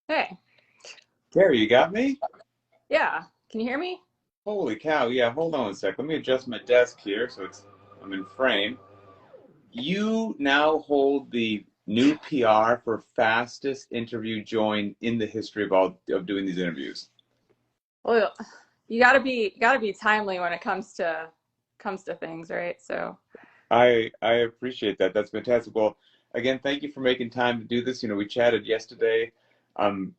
Hey, Kerry, you got me? yeah, can you hear me? Holy cow, yeah, hold on a sec. Let me adjust my desk here so I'm in frame. You now hold the new PR for fastest interview join in the history of doing these interviews. Well, you gotta be timely when it comes to things, right? So, I appreciate that. That's fantastic. Well, again, thank you for making time to do this. We chatted yesterday. Um,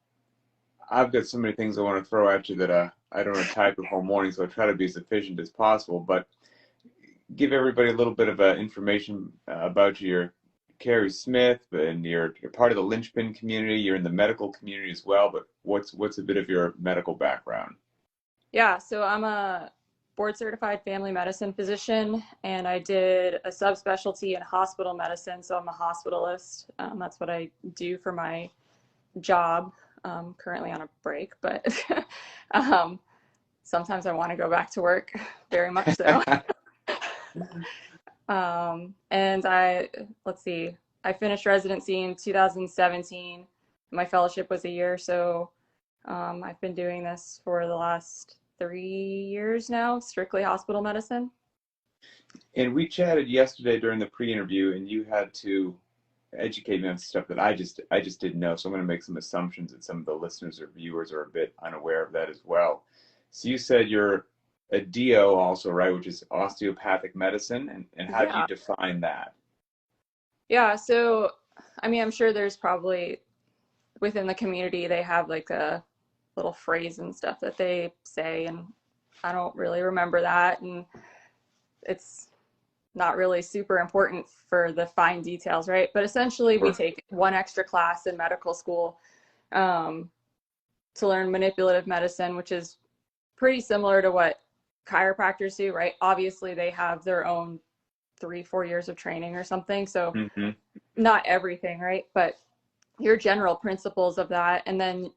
I've got so many things I want to throw at you that I don't want to type the whole morning, so I try to be as efficient as possible. But give everybody a little bit of information about you. You're Kerry Smith, and you're part of the Linchpin community. You're in the medical community as well. But what's a bit of your medical background? yeah, so I'm a board certified family medicine physician, and I did a subspecialty in hospital medicine. So I'm a hospitalist. That's what I do for my job. Currently on a break, but um, sometimes I want to go back to work, very much so. And let's see, I finished residency in 2017. My fellowship was a year, so I've been doing this for the last 3 years now, strictly hospital medicine. And we chatted yesterday during the pre-interview, and you had to educate me on stuff that I just didn't know. So I'm going to make some assumptions that some of the listeners or viewers are a bit unaware of that as well. So you said you're a DO also, right, which is osteopathic medicine, and how do you Yeah. define that? Yeah. So, I mean, I'm sure there's probably within the community, they have like a little phrase and stuff that they say, and I don't really remember that. And it's not really super important for the fine details, right? But essentially, we Sure. take one extra class in medical school um, to learn manipulative medicine, which is pretty similar to what chiropractors do, right? Obviously, they have their own 3, 4 years of training or something. So, Hmm. not everything, right? But your general principles of that. And then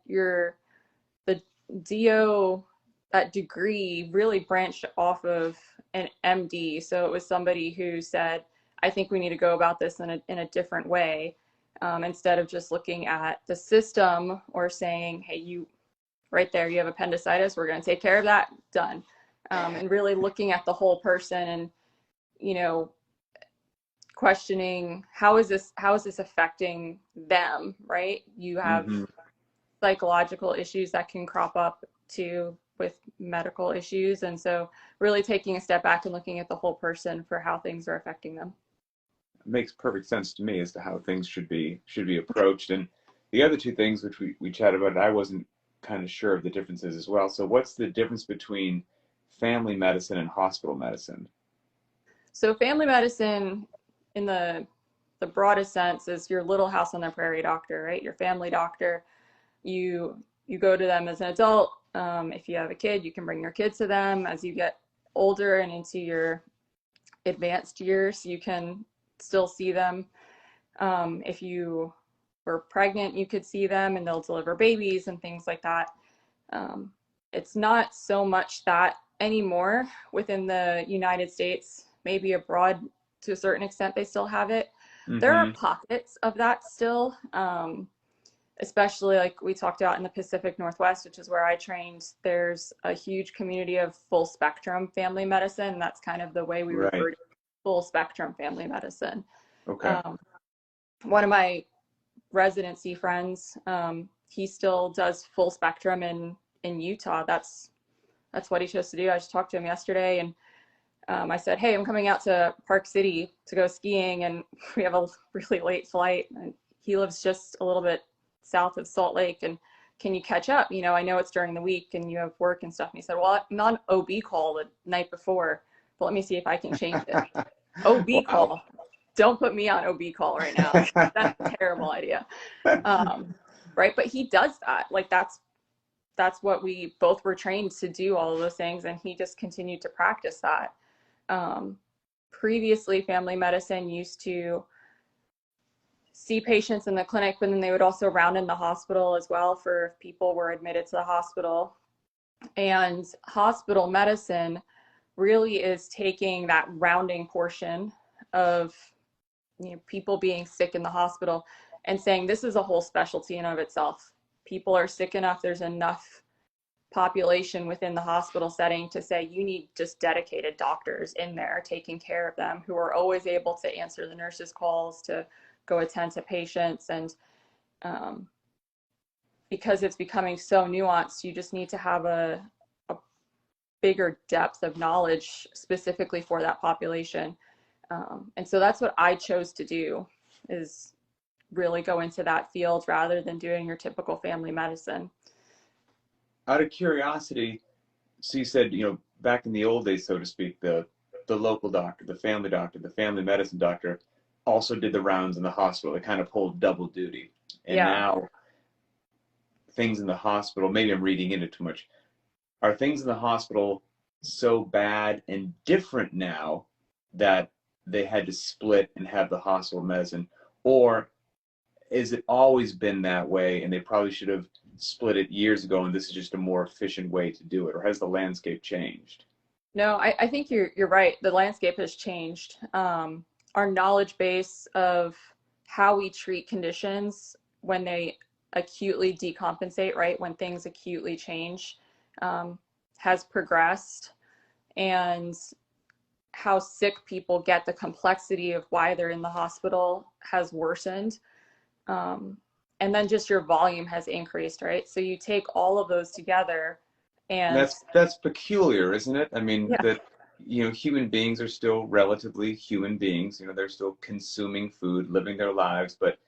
the DO, that degree really branched off of an MD. So it was somebody who said, I think we need to go about this in a different way. Instead of just looking at the system or saying, hey, you right there, you have appendicitis, we're going to take care of that, done. And really looking at the whole person and, you know, questioning how is this affecting them, right? You have Hmm. psychological issues that can crop up too with medical issues, and so really taking a step back and looking at the whole person for how things are affecting them. Makes perfect sense to me as to how things should be approached. And the other two things which we chatted about, I wasn't kind of sure of the differences as well. So what's the difference between family medicine and hospital medicine? So family medicine in the broadest sense is your little house on the prairie doctor, right? Your family doctor. You go to them as an adult. If you have a kid, you can bring your kids to them. As you get older and into your advanced years, you can still see them. If you were pregnant, you could see them and they'll deliver babies and things like that. Um, it's not so much that anymore within the United States, maybe abroad to a certain extent, they still have it. There are Hmm. pockets of that still, especially like we talked about in the Pacific Northwest, which is where I trained. There's a huge community of full spectrum family medicine. That's kind of the way we Right. refer to full spectrum family medicine. Okay. Um, One of my residency friends, he still does full spectrum in Utah. That's what he chose to do. I just talked to him yesterday, and I said, "Hey, I'm coming out to Park City to go skiing, and we have a really late flight." And he lives just a little bit south of Salt Lake, and can you catch up? I know it's during the week and you have work and stuff. And he said, "Well, I'm on OB call the night before, but let me see if I can change it." OB Wow. call. Don't put me on OB call right now. That's a terrible idea. Um, right? But he does that. Like that's what we both were trained to do, all of those things, and he just continued to practice that. Um, Previously, family medicine used to see patients in the clinic, but then they would also round in the hospital as well for if people were admitted to the hospital. And hospital medicine really is taking that rounding portion of people being sick in the hospital and saying this is a whole specialty in of itself. people are sick enough, there's enough population within the hospital setting to say you need just dedicated doctors in there taking care of them, who are always able to answer the nurses' calls, to go attend to patients. And because it's becoming so nuanced, you just need to have a bigger depth of knowledge specifically for that population. And so that's what I chose to do, is really go into that field rather than doing your typical family medicine. Out of curiosity, so you said, back in the old days, so to speak, the local doctor, the family medicine doctor also did the rounds in the hospital. They kind of pulled double duty. And Yeah. now things in the hospital, maybe I'm reading into too much. Are things in the hospital so bad and different now that they had to split and have the hospital medicine? Or is it always been that way and they probably should have split it years ago and this is just a more efficient way to do it? Or has the landscape changed? No, I think you're right. The landscape has changed. Our knowledge base of how we treat conditions when they acutely decompensate, right? When things acutely change, has progressed, and how sick people get, the complexity of why they're in the hospital has worsened. And then just your volume has increased, right? So you take all of those together, And and that's peculiar, isn't it? I mean, yeah, that human beings are still relatively human beings. They're still consuming food, living their lives. But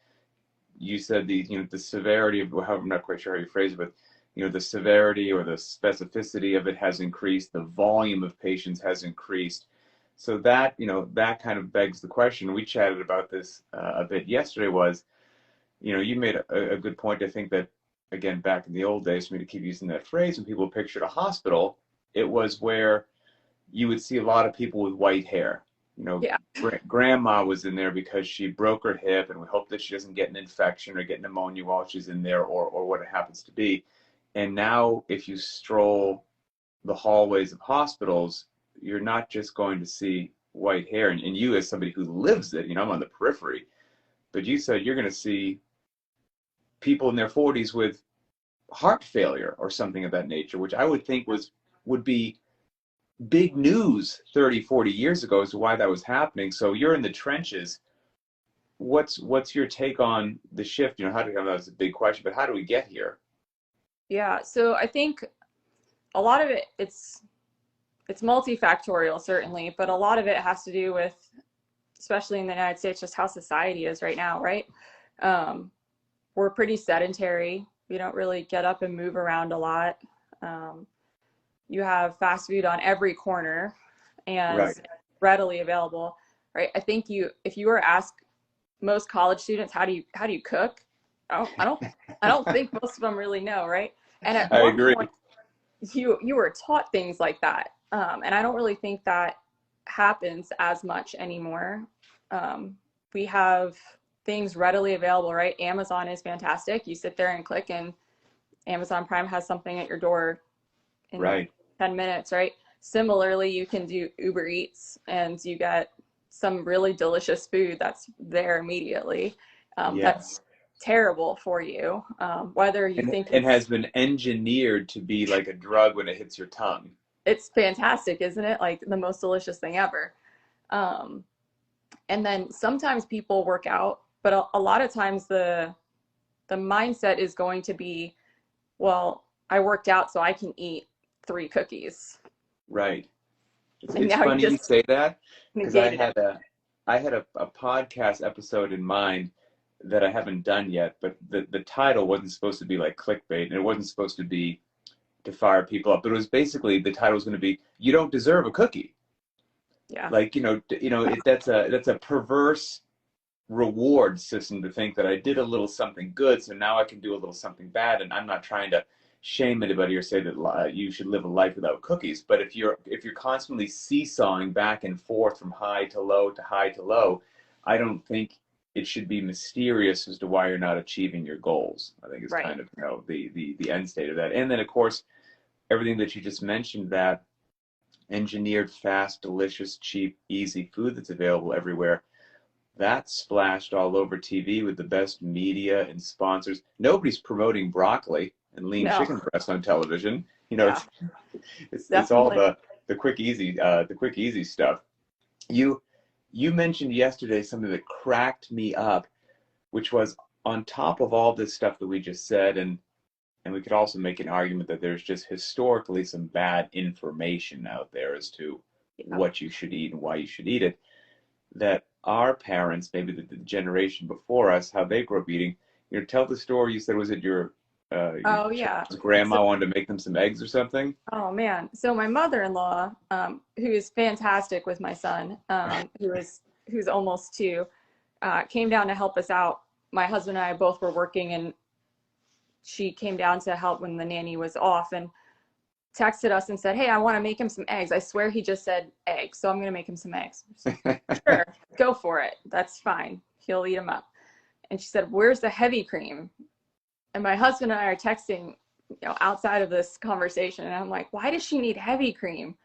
you said the severity of, however, I'm not quite sure how you phrase it, but the severity or the specificity of it has increased. The volume of patients has increased. So that that kind of begs the question. We chatted about this a bit yesterday. Was you made a good point. I think that, again, back in the old days, for me to keep using that phrase, when people pictured a hospital, it was where you would see a lot of people with white hair. yeah, Grandma was in there because she broke her hip, and we hope that she doesn't get an infection or get pneumonia while she's in there, or what it happens to be. And now, if you stroll the hallways of hospitals, you're not just going to see white hair. And you, as somebody who lives it, I'm on the periphery, but you said you're going to see people in their 40s with heart failure or something of that nature, which I would think would be big news 30, 40 years ago as to why that was happening. So you're in the trenches. What's your take on the shift? How do, that's a big question, but how do we get here? yeah. So I think a lot of it's multifactorial, certainly, but a lot of it has to do with, especially in the United States, just how society is right now, right? We're pretty sedentary. We don't really get up and move around a lot. You have fast food on every corner and Right. readily available, right? I think if you were asked most college students, how do you cook? I don't think most of them really know, right? And at I one agree. point, you were taught things like that, and I don't really think that happens as much anymore. We have things readily available, right? Amazon is fantastic. You sit there and click, and Amazon Prime has something at your door in Right. 10 minutes, right? Similarly, you can do Uber Eats, and you get some really delicious food that's there immediately. That's Yes. terrible for you, whether you think And has been engineered to be like a drug when it hits your tongue. it's fantastic, isn't it? Like the most delicious thing ever. And then sometimes people work out, but a lot of times the mindset is going to be, well, I worked out so I can eat 3 cookies. Right. And It's now you funny you just say that, because negated it. I had a podcast episode in mind that I haven't done yet, but the title wasn't supposed to be like clickbait, and it wasn't supposed to be to fire people up, but it was basically, the title was going to be, "You don't deserve a cookie." Yeah. Like, that's a perverse reward system to think that I did a little something good, so now I can do a little something bad. And I'm not trying to shame anybody or say that you should live a life without cookies. But if you're constantly seesawing back and forth from high to low to high to low, I don't think it should be mysterious as to why you're not achieving your goals. I think it's Right. kind of the end state of that. And then, of course, everything that you just mentioned, that engineered, fast, delicious, cheap, easy food that's available everywhere. that splashed all over TV with the best media and sponsors. Nobody's promoting broccoli and lean No, chicken breast on television. yeah, It's all definitely. the quick easy stuff. You you mentioned yesterday something that cracked me up, which was on top of all this stuff that we just said, and we could also make an argument that there's just historically some bad information out there as to Yeah. what you should eat and why you should eat it. That our parents, maybe the generation before us, how they grew up eating. Tell the story. You said, was it your Oh yeah. child's So, grandma wanted to make them some eggs or something? oh man. So my mother-in-law, who is fantastic with my son, who's almost 2, came down to help us out. My husband and I both were working, and she came down to help when the nanny was off, and texted us and said, "Hey, I want to make him some eggs." I swear he just said eggs, so I'm gonna make him some eggs. Sure, go for it. That's fine. He'll eat them up. And she said, "Where's the heavy cream?" And my husband and I are texting, outside of this conversation, and I'm like, "Why does she need heavy cream?"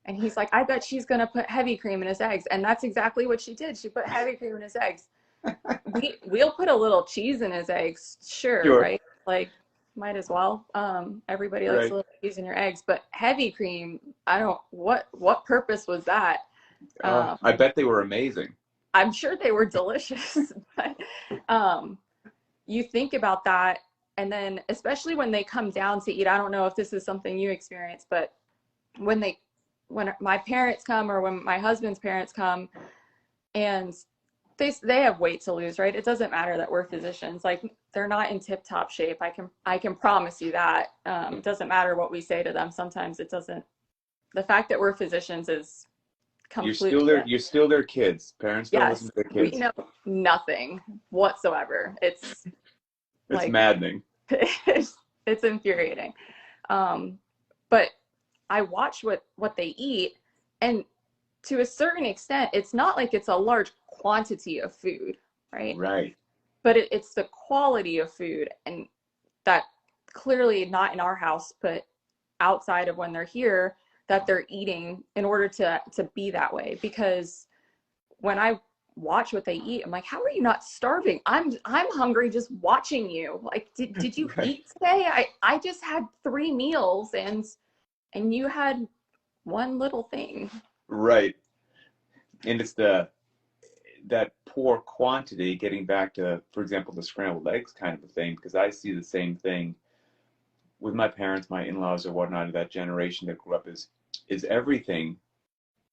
And he's like, "I bet she's gonna put heavy cream in his eggs." And that's exactly what she did. She put heavy cream in his eggs. We'll put a little cheese in his eggs, sure, Sure, right? Like, might as well. Everybody likes a right. little cheese in your eggs, but heavy cream, I don't. What purpose was that? Oh, Um, I bet they were amazing. I'm sure they were delicious, but um, you think about that, and then especially when they come down to eat. I don't know if this is something you experience, but when they, when my parents come or when my husband's parents come, and they have weight to lose, right? It doesn't matter that we're physicians. Like, they're not in tip top shape. I can promise you that. It doesn't matter what we say to them. Sometimes it doesn't. The fact that we're physicians is completely, You're still their kids. Parents don't listen yes, to their we kids. know nothing whatsoever. It's It's like maddening. it's infuriating. Um, but I watch what they eat, and to a certain extent, it's not like it's a large quantity of food, right? Right. But it's the quality of food, and that clearly not in our house, but outside of when they're here, that they're eating in order to be that way. Because when I watch what they eat, I'm like, how are you not starving? I'm hungry just watching you. Like, did you Right. eat today? I just had 3 meals, and you had one little thing. Right. And it's the that poor quantity, getting back to, for example, the scrambled eggs kind of a thing, because I see the same thing with my parents, my in-laws or whatnot, that generation that grew up is everything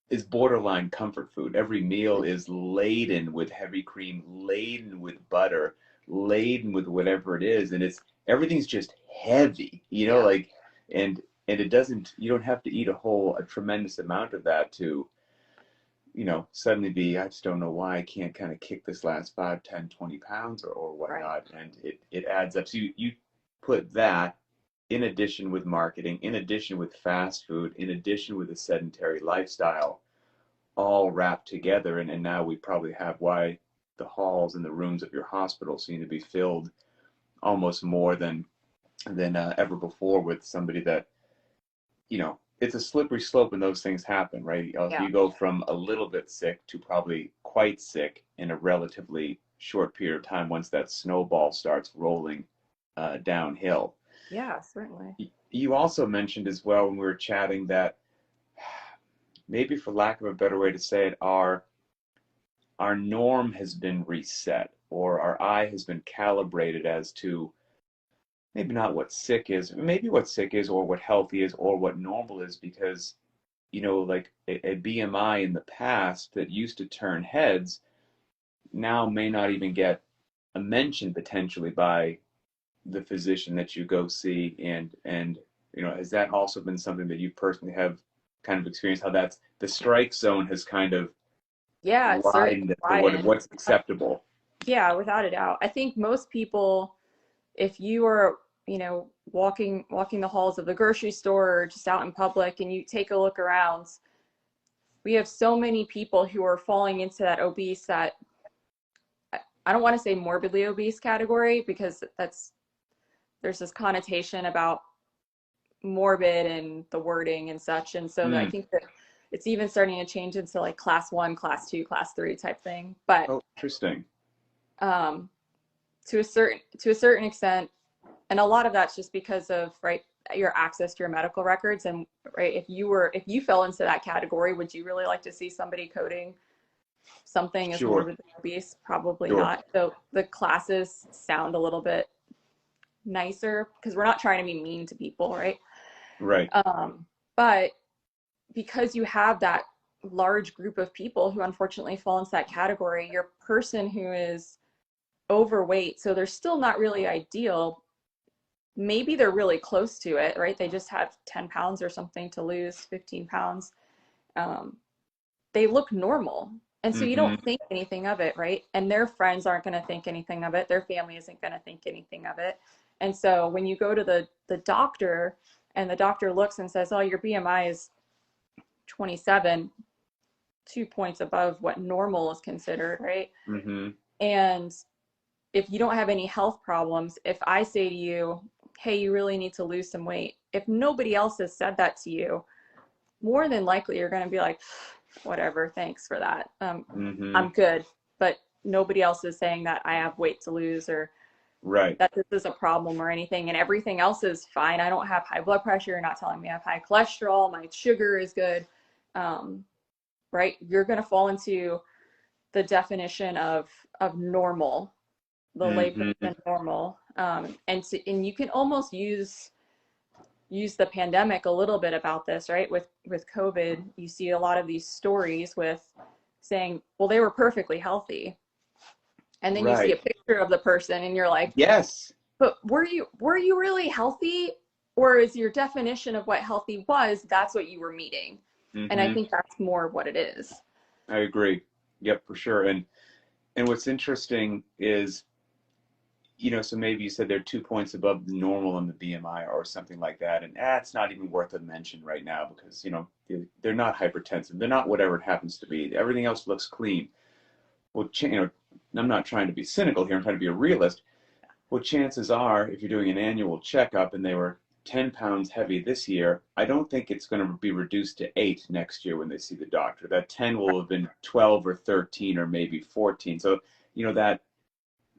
is borderline comfort food. Every meal is laden with heavy cream, laden with butter, laden with whatever it is, and it's everything's just heavy, Yeah, like, and it doesn't, you don't have to eat a tremendous amount of that to, suddenly be, I just don't know why I can't kind of kick this last 5, 10, 20 pounds or right. whatnot, and it adds up. So you put that in addition with marketing, in addition with fast food, in addition with a sedentary lifestyle, all wrapped together, and now we probably have why the halls and the rooms of your hospital seem to be filled almost more than ever before with somebody that, it's a slippery slope when those things happen, right? Yeah, You go from a little bit sick to probably quite sick in a relatively short period of time once that snowball starts rolling downhill. yeah, certainly. You also mentioned as well when we were chatting that, maybe for lack of a better way to say it, our norm has been reset, or our eye has been calibrated as to maybe not what sick is, maybe what sick is, or what healthy is, or what normal is, because, like a BMI in the past that used to turn heads now may not even get a mention potentially by the physician that you go see, and has that also been something that you personally have kind of experienced, how that's the strike zone has kind of Yeah, it's certainly widened as to widened. what's acceptable? Yeah, without a doubt. I think most people, if you are, walking the halls of the grocery store or just out in public and you take a look around, we have so many people who are falling into that obese, that I don't want to say morbidly obese category, because there's this connotation about morbid and the wording and such. And so I Mm, think that it's even starting to change into like class 1, class 2, class 3 type thing. But Oh, interesting. um, to a certain extent, and a lot of that's just because of, right, your access to your medical records. And right, if you fell into that category, would you really like to see somebody coding something as Sure, morbidly obese? Probably sure. not. So the classes sound a little bit nicer because we're not trying to be mean to people, right? Right. But because you have that large group of people who unfortunately fall into that category, your person who is overweight, so they're still not really ideal, maybe they're really close to it, right? They just have 10 pounds or something to lose, 15 pounds. Um, they look normal. And so you Mm-hmm. don't think anything of it, right? And their friends aren't going to think anything of it. Their family isn't going to think anything of it. And so when you go to the doctor and the doctor looks and says, oh, your BMI is 27, 2 points above what normal is considered, right? Mm-hmm. And if you don't have any health problems, if I say to you, hey, you really need to lose some weight, if nobody else has said that to you, more than likely you're going to be like, whatever, thanks for that. Mm-hmm. I'm good. But nobody else is saying that I have weight to lose or Right. that this is a problem or anything. And everything else is fine. I don't have high blood pressure. You're not telling me I have high cholesterol. My sugar is good. Right? You're going to fall into the definition of normal, the Mm-hmm. layperson normal. And you can almost use the pandemic a little bit about this, right? With COVID, you see a lot of these stories with saying, well, they were perfectly healthy. And then you see a Right. picture of the person and you're like, Yes. but were you really healthy? Or is your definition of what healthy was, that's what you were meeting? And I Mm-hmm. think that's more what it is. I agree. Yep, for sure. And what's interesting is, so maybe you said they're 2 points above the normal in the BMI or something like that, and it's not even worth a mention right now because they're not hypertensive, they're not whatever it happens to be. Everything else looks clean. Well, I'm not trying to be cynical here. I'm trying to be a realist. Well, chances are, if you're doing an annual checkup and they were 10 pounds heavy this year, I don't think it's going to be reduced to 8 next year when they see the doctor. That 10 will have been 12 or 13 or maybe 14. So,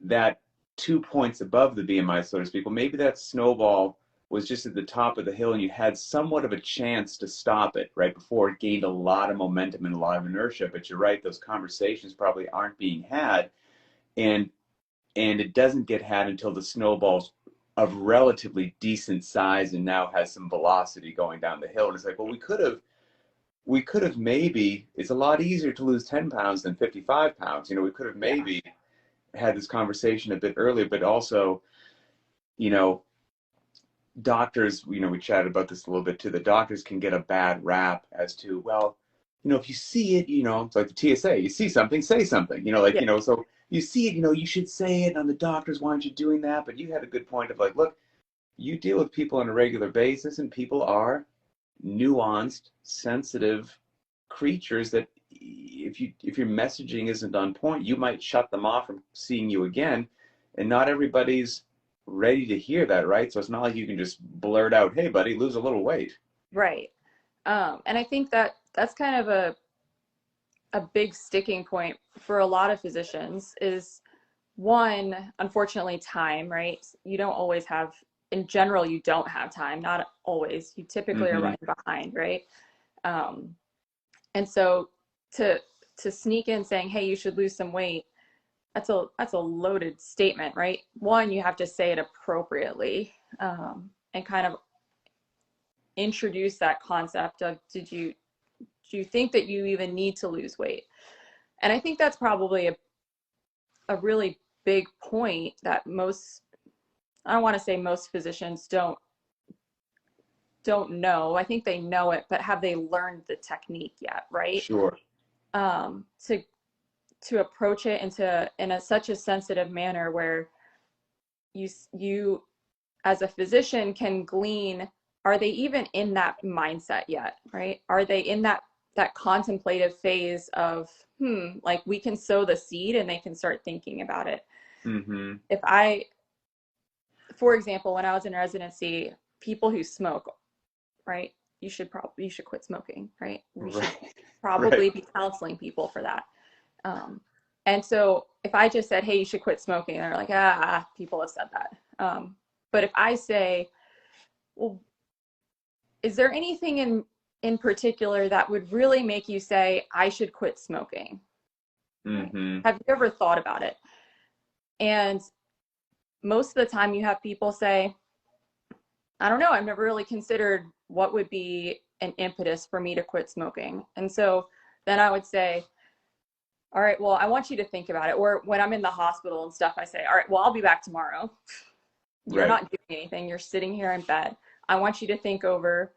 that 2 points above the BMI, so to speak, well, maybe that snowball was just at the top of the hill and you had somewhat of a chance to stop it right before it gained a lot of momentum and a lot of inertia. But you're right, those conversations probably aren't being had. And it doesn't get had until the snowball's of relatively decent size and now has some velocity going down the hill. And it's like, well, we could have maybe, it's a lot easier to lose 10 pounds than 55 pounds. We could have Yeah. maybe had this conversation a bit earlier, but also, you know, doctors, we chatted about this a little bit too. The doctors can get a bad rap as to, well, if you see it, it's like the TSA, you see something, say something, Yeah. so you see it, you should say it, and the doctors, why aren't you doing that? But you had a good point of like, look, you deal with people on a regular basis, and people are nuanced, sensitive creatures that if your messaging isn't on point, you might shut them off from seeing you again. And not everybody's ready to hear that, right? So it's not like you can just blurt out, "Hey, buddy, lose a little weight." Right. And I think that that's kind of a big sticking point for a lot of physicians is one, unfortunately, time, right? You don't always have, in general, you don't have time, not always. You typically are Mm-hmm. running behind, right? Um, and so to to sneak in saying, hey, you should lose some weight, that's a loaded statement, right? One, you have to say it appropriately, and kind of introduce that concept of do you think that you even need to lose weight? And I think that's probably a really big point that most, I don't want to say most physicians don't know. I think they know it, but have they learned the technique yet, right? Sure. To approach it such a sensitive manner where you as a physician can glean, are they even in that mindset yet, right? Are they in that contemplative phase of like we can sow the seed and they can start thinking about it. Mm-hmm. If I, for example, when I was in residency, people who smoke, right? you should quit smoking, right? We should Right. Right. probably be counseling people for that. And so if I just said, hey, you should quit smoking, they're like, people have said that. But if I say, well, is there anything in particular that would really make you say I should quit smoking? Right? Mm-hmm. Have you ever thought about it? And most of the time you have people say, I don't know, I've never really considered what would be an impetus for me to quit smoking. And so then I would say, all right, well, I want you to think about it. Or when I'm in the hospital and stuff, I say, all right, well, I'll be back tomorrow. You're Right. not doing anything. You're sitting here in bed. I want you to think over,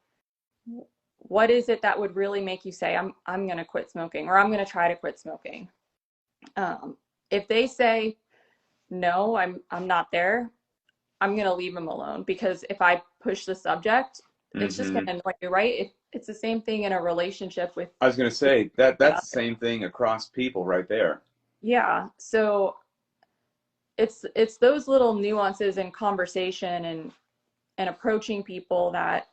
what is it that would really make you say, I'm going to quit smoking, or I'm going to try to quit smoking. If they say, no, I'm not there, I'm going to leave them alone, because if I push the subject, it's just going Mm-hmm. to annoy you, right? It's the same thing in a relationship with, I was going to with say that the that's the other. same thing across people right there. Yeah. So it's those little nuances in conversation and approaching people that,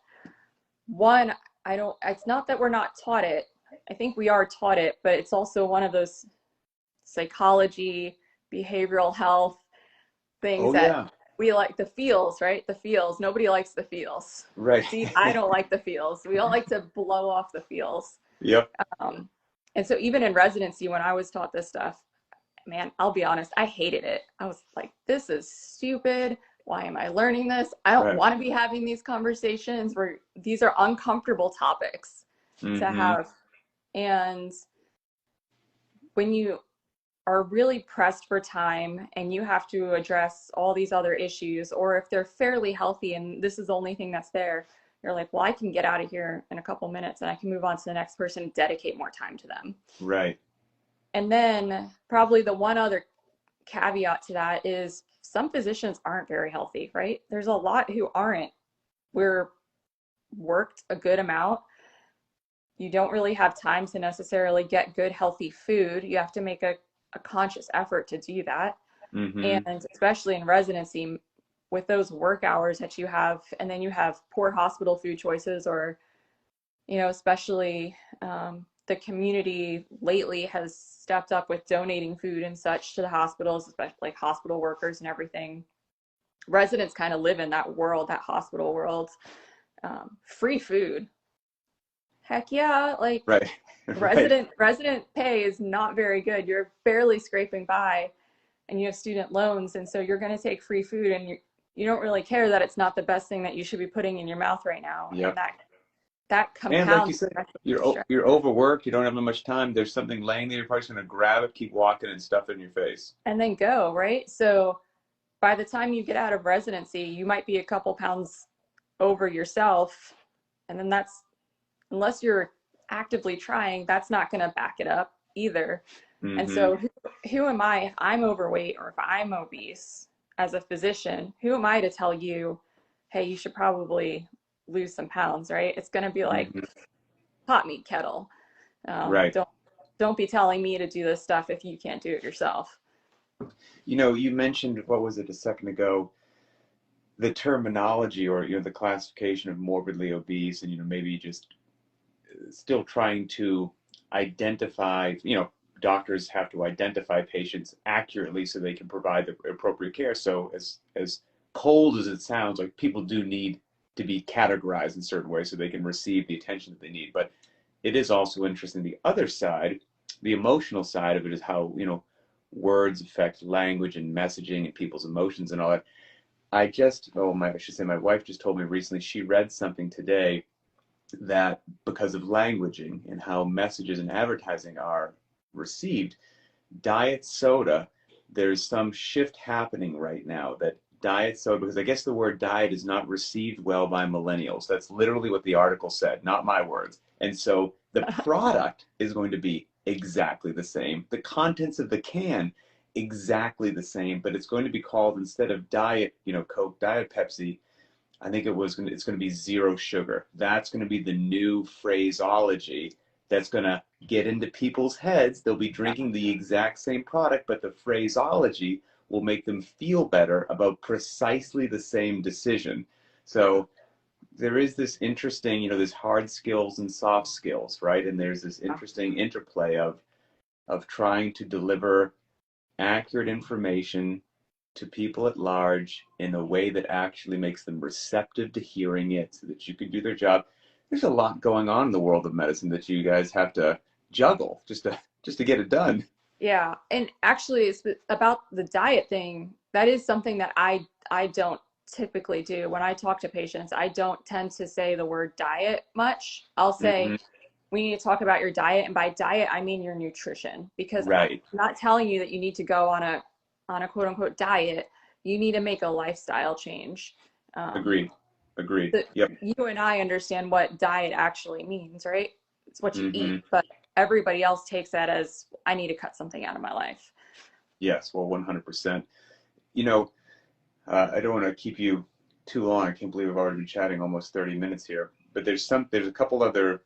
one, I don't, it's not that we're not taught it. I think we are taught it, but it's also one of those psychology, behavioral health things Oh that yeah. we like, the feels, right? The feels. Nobody likes the feels. Right. See, I don't like the feels. We all like to blow off the feels. Yep. Um, and so even in residency, when I was taught this stuff, man, I'll be honest, I hated it. I was like, this is stupid. Why am I learning this? I don't Right. want to be having these conversations where these are uncomfortable topics to Mm-hmm. have. And when you are really pressed for time and you have to address all these other issues, or if they're fairly healthy and this is the only thing that's there, you're like, well, I can get out of here in a couple minutes and I can move on to the next person and dedicate more time to them. Right. And then probably the one other caveat to that is some physicians aren't very healthy, right? There's a lot who aren't. We're worked a good amount. You don't really have time to necessarily get good, healthy food. You have to make a conscious effort to do that. Mm-hmm. And especially in residency, with those work hours that you have, and then you have poor hospital food choices, or, especially the community lately has stepped up with donating food and such to the hospitals, especially like hospital workers and everything. Residents kind of live in that world, that hospital world. Free food. Heck yeah. Like Right. Right. resident pay is not very good. You're barely scraping by, and you have student loans. And so you're going to take free food, and you don't really care that it's not the best thing that you should be putting in your mouth right now. And Yep. that And like you compounds the said, rest of the you're stress. you're overworked. You don't have that much time. There's something laying there. You're probably just gonna grab it, keep walking, and stuff it in your face. And then go, right? So by the time you get out of residency, you might be a couple pounds over yourself. And then that's, unless you're actively trying, that's not going to back it up either. And Mm-hmm. so who am I if I'm overweight or if I'm obese as a physician? Who am I to tell you, hey, you should probably lose some pounds, right? It's going to be like Mm-hmm. pot meat kettle. Right. Don't be telling me to do this stuff if you can't do it yourself. You mentioned, what was it a second ago? The terminology, or the classification of morbidly obese, and maybe just still trying to identify. Doctors have to identify patients accurately so they can provide the appropriate care. So as cold as it sounds, like, people do need to be categorized in certain ways so they can receive the attention that they need. But it is also interesting, the other side, the emotional side of it, is how words affect language and messaging and people's emotions and all that. I should say, my wife just told me recently, she read something today that because of languaging and how messages and advertising are received, diet soda, there's some shift happening right now that diet soda, because I guess the word diet is not received well by millennials. That's literally what the article said, not my words. And so the product is going to be exactly the same. The contents of the can, exactly the same, but it's going to be called, instead of diet, Coke, Diet Pepsi, I think it's going to be zero sugar. That's going to be the new phraseology that's going to get into people's heads. They'll be Yeah. drinking the exact same product, but the phraseology will make them feel better about precisely the same decision. So there is this interesting, there's hard skills and soft skills, right? And there's this Yeah. interesting interplay of trying to deliver accurate information to people at large in a way that actually makes them receptive to hearing it so that you can do their job. There's a lot going on in the world of medicine that you guys have to juggle just to get it done. Yeah, and actually, it's about the diet thing. That is something that I don't typically do when I talk to patients. I don't tend to say the word diet much. I'll say Hmm. we need to talk about your diet, and by diet I mean your nutrition, because I'm Right. not telling you that you need to go on a quote unquote diet. You need to make a lifestyle change. Um, Agreed. Agreed. the, Yep. you and I understand what diet actually means, right? It's what you eat, Hmm. but everybody else takes that as I need to cut something out of my life. Yes. Well, 100%. You know, I don't want to keep you too long. I can't believe I've already been chatting almost 30 minutes here. But there's a couple other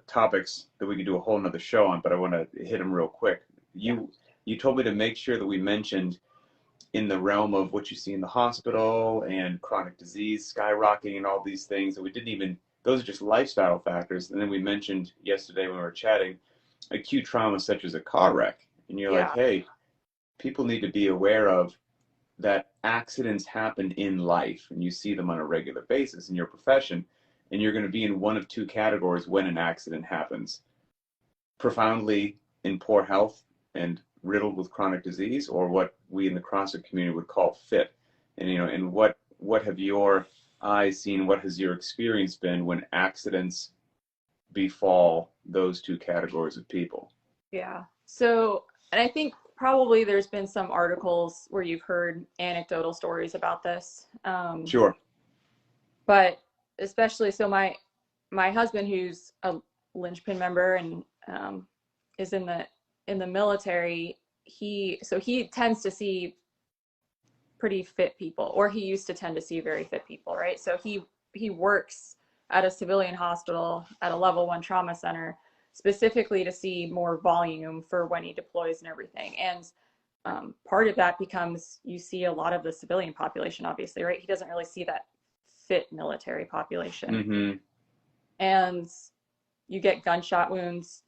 topics that we could do a whole nother show on, but I want to hit them real quick. Yeah. You told me to make sure that we mentioned in the realm of what you see in the hospital and chronic disease skyrocketing and all these things that we didn't even, those are just lifestyle factors. And then we mentioned yesterday when we were chatting acute trauma such as a car wreck. And you're like, Yeah. hey, people need to be aware of that accidents happen in life and you see them on a regular basis in your profession. And you're going to be in one of two categories when an accident happens: profoundly in poor health and riddled with chronic disease, or what we in the CrossFit community would call fit. And and what have your eyes seen? What has your experience been when accidents befall those two categories of people? Yeah. So, and I think probably there's been some articles where you've heard anecdotal stories about this. Sure. But especially so my husband, who's a Linchpin member and is in the military, he tends to see pretty fit people, or he used to tend to see very fit people, right? So he works at a civilian hospital at a level 1 trauma center specifically to see more volume for when he deploys and everything. And part of that becomes you see a lot of the civilian population, obviously, right? He doesn't really see that fit military population. Mm-hmm. And you get gunshot wounds,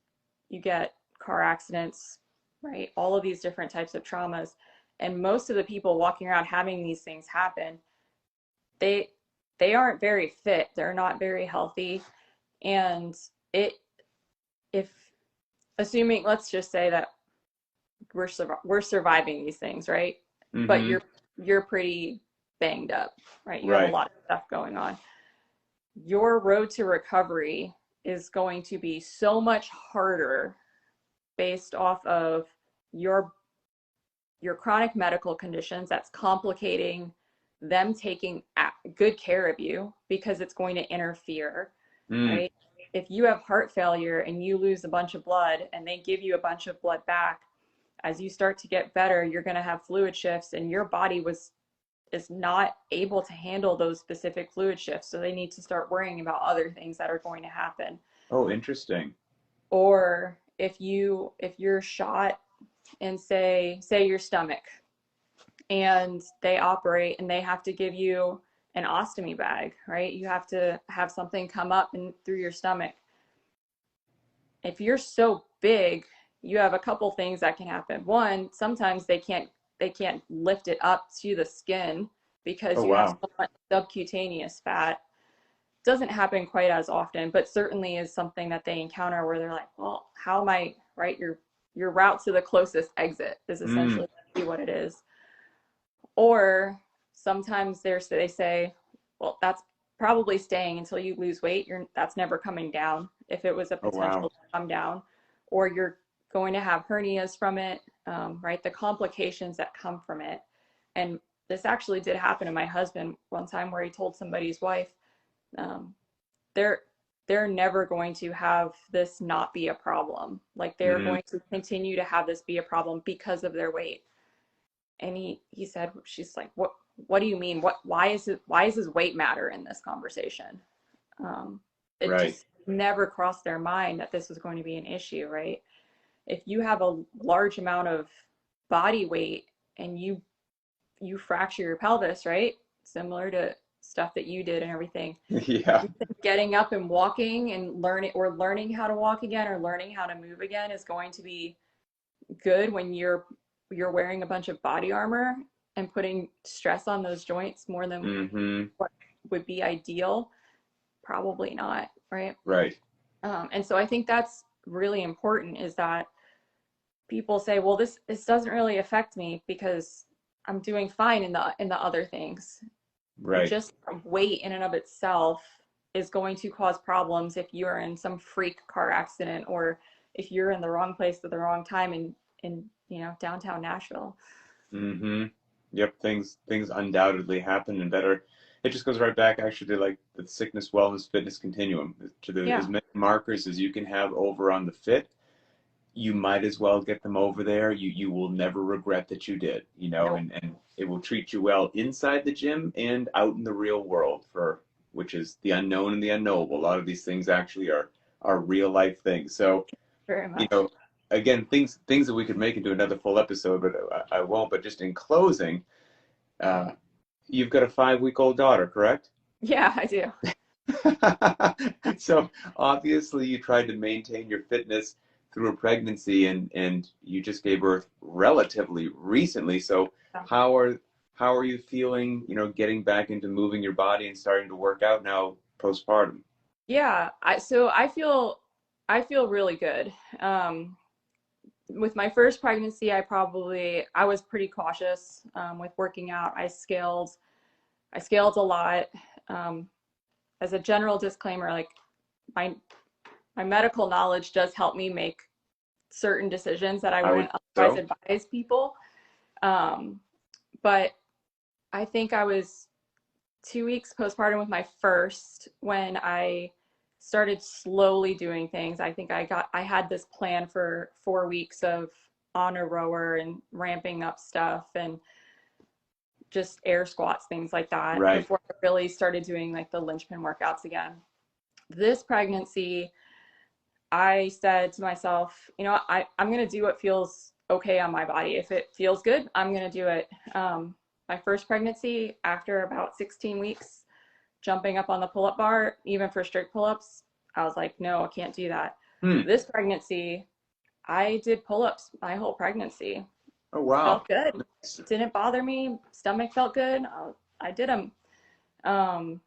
you get car accidents, right? All of these different types of traumas. And most of the people walking around having these things happen, they they aren't very fit. They're not very healthy. And it if assuming, let's just say that we're surviving these things, right? But Mm-hmm. you're pretty banged up, right? You have a Right. lot of stuff going on. Your road to recovery is going to be so much harder based off of your your chronic medical conditions that's complicating them taking good care of you, because it's going to interfere, Mm. right? If you have heart failure and you lose a bunch of blood and they give you a bunch of blood back, as you start to get better, you're going to have fluid shifts, and your body is not able to handle those specific fluid shifts. So they need to start worrying about other things that are going to happen. Oh, interesting. Or if you're shot in, say your stomach, and they operate and they have to give you an ostomy bag, right? You have to have something come up and through your stomach. If you're so big, you have a couple things that can happen. One, sometimes they can't lift it up to the skin because Oh, you have wow. so much subcutaneous fat. Doesn't happen quite as often, but certainly is something that they encounter where they're like, well, how am I, right? Your route to the closest exit is Mm. essentially what it is. Or sometimes they say, well, that's probably staying until you lose weight. That's never coming down if it was a Oh, wow. potential to come down. Or you're going to have hernias from it, right? The complications that come from it. And this actually did happen to my husband one time, where he told somebody's wife, um, they're they're never going to have this not be a problem. Like they're Mm. going to continue to have this be a problem because of their weight. And he said, she's like, what do you mean? Why is his weight matter in this conversation? It Right. just never crossed their mind that this was going to be an issue, right? If you have a large amount of body weight and you fracture your pelvis, right? stuff that you did and everything. Yeah. Getting up and walking and learning how to walk again or learning how to move again is going to be good when you're wearing a bunch of body armor and putting stress on those joints more than Mm-hmm. what would be ideal. Probably not, right? Right. And so I think that's really important, is that people say, well, this doesn't really affect me because I'm doing fine in the other things. Right. Just weight in and of itself is going to cause problems if you're in some freak car accident, or if you're in the wrong place at the wrong time in downtown Nashville. Mm-hmm. Yep. Things undoubtedly happen, and better. It just goes right back actually to like the sickness, wellness, fitness continuum, to the as Yeah, many markers as you can have over on the fit. You might as well get them over there. You will never regret that you did, no, and it will treat you well inside the gym and out in the real world, for which is the unknown and the unknowable. A lot of these things actually are real life things. So, very you much. know, again, things that we could make into another full episode, but I won't. But just in closing, uh, you've got a 5 week old daughter, correct? Yeah, I do. So obviously you tried to maintain your fitness through a pregnancy, and you just gave birth relatively recently. So how are how are you feeling, getting back into moving your body and starting to work out now postpartum? Yeah, I feel really good. With my first pregnancy, I was pretty cautious with working out. I scaled a lot. Um, as a general disclaimer, like my my medical knowledge does help me make certain decisions that I I would wouldn't otherwise so. advise people. Um, but I think I was 2 weeks postpartum with my first when I started slowly doing things. I think I had this plan for 4 weeks of on a rower and ramping up stuff and just air squats, things like that, Right. before I really started doing like the linchpin workouts again. This pregnancy, I said to myself, I'm going to do what feels okay on my body. If it feels good, I'm going to do it. My first pregnancy, after about 16 weeks, jumping up on the pull-up bar, even for strict pull-ups, I was like, no, I can't do that. Hmm. This pregnancy, I did pull-ups my whole pregnancy. Oh wow. Felt good. Nice. It didn't bother me. Stomach felt good. I did them. Um,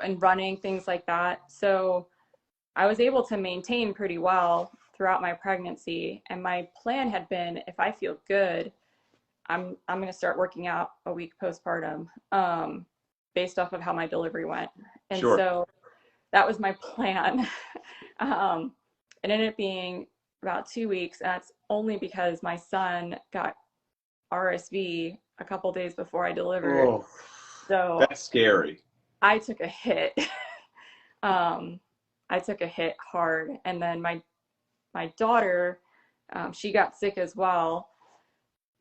and running, things like that. So I was able to maintain pretty well throughout my pregnancy. And my plan had been, if I feel good, I'm going to start working out a week postpartum, based off of how my delivery went. And Sure. so that was my plan. It ended up being about 2 weeks. And that's only because my son got RSV a couple days before I delivered. Oh, So that's scary. I took a hit. um, I took a hit hard. And then my daughter, she got sick as well.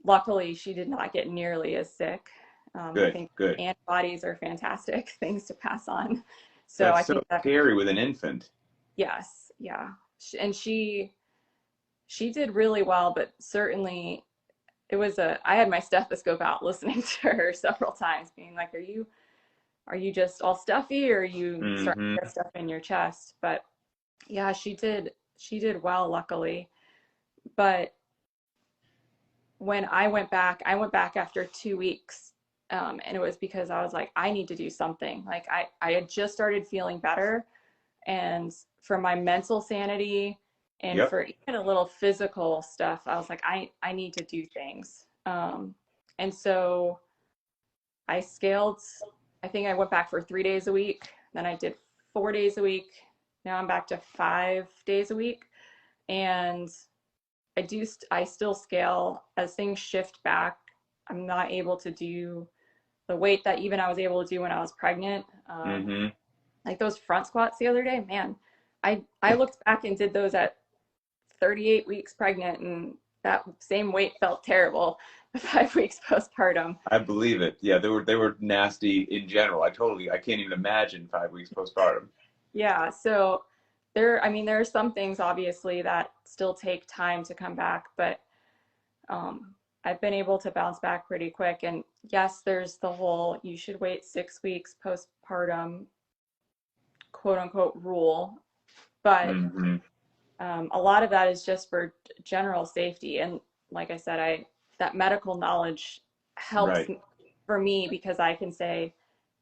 Luckily, she did not get nearly as sick. I Good, think good. antibodies are fantastic things to pass on. So I That's so think that, scary with an infant. yes, yeah. And she did really well, but certainly I had my stethoscope out listening to her several times, being like, are you just all stuffy, or are you starting Mm-hmm. to get stuff in your chest? But yeah, she did well, luckily. But when I went back after 2 weeks. And it was because I was like, I need to do something. Like I had just started feeling better. And for my mental sanity and Yep. for even a little physical stuff, I was like, I need to do things. And so I scaled. I think I went back for 3 days a week. Then I did 4 days a week. Now I'm back to 5 days a week. And I still scale as things shift back. I'm not able to do the weight that even I was able to do when I was pregnant. Mm-hmm. Like those front squats the other day, man, I looked back and did those at 38 weeks pregnant, and that same weight felt terrible 5 weeks postpartum. I believe it. Yeah, they were nasty in general. I can't even imagine 5 weeks postpartum. Yeah, so I mean, there are some things obviously that still take time to come back, but I've been able to bounce back pretty quick. And yes, there's the whole you should wait 6 weeks postpartum quote unquote rule, but Hmm. a lot of that is just for general safety. And like I said, I that medical knowledge helps Right. for me because I can say,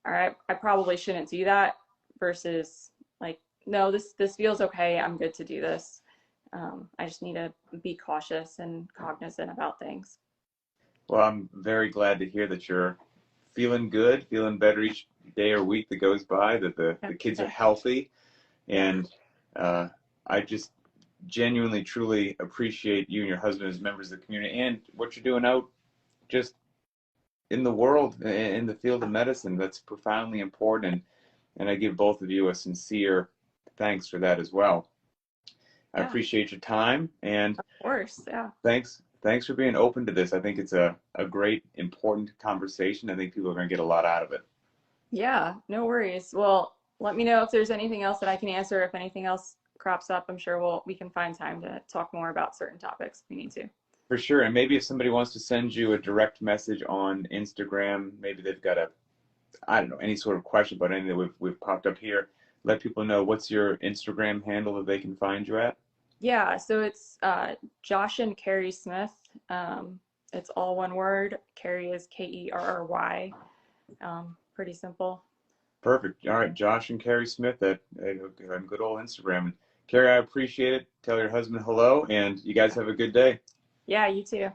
all right, I probably shouldn't do that versus like, no, this feels okay. I'm good to do this. I just need to be cautious and cognizant about things. Well, I'm very glad to hear that you're feeling good, feeling better each day or week that goes by, that Yeah, the kids are thanks. healthy. Yeah, And uh, I just genuinely, truly appreciate you and your husband as members of the community and what you're doing out just in the world, in the field of medicine. That's profoundly important. And I give both of you a sincere thanks for that as well. I yeah, appreciate your time and of course. Yeah, thanks for being open to this. I think it's a great, important conversation. I think people are going to get a lot out of it. yeah. No worries. Well, let me know if there's anything else that I can answer. If anything else crops up, I'm sure we can find time to talk more about certain topics if we need to. For sure. And maybe if somebody wants to send you a direct message on Instagram, maybe they've got I don't know, any sort of question about anything that we've popped up here, let people know what's your Instagram handle that they can find you at. Yeah, so it's Josh and Kerry Smith. It's all one word. Kerry is Kerry. Pretty simple. Perfect. All right, Josh and Kerry Smith on good old Instagram. And Kerry, I appreciate it. Tell your husband hello, and you guys have a good day. Yeah, you too.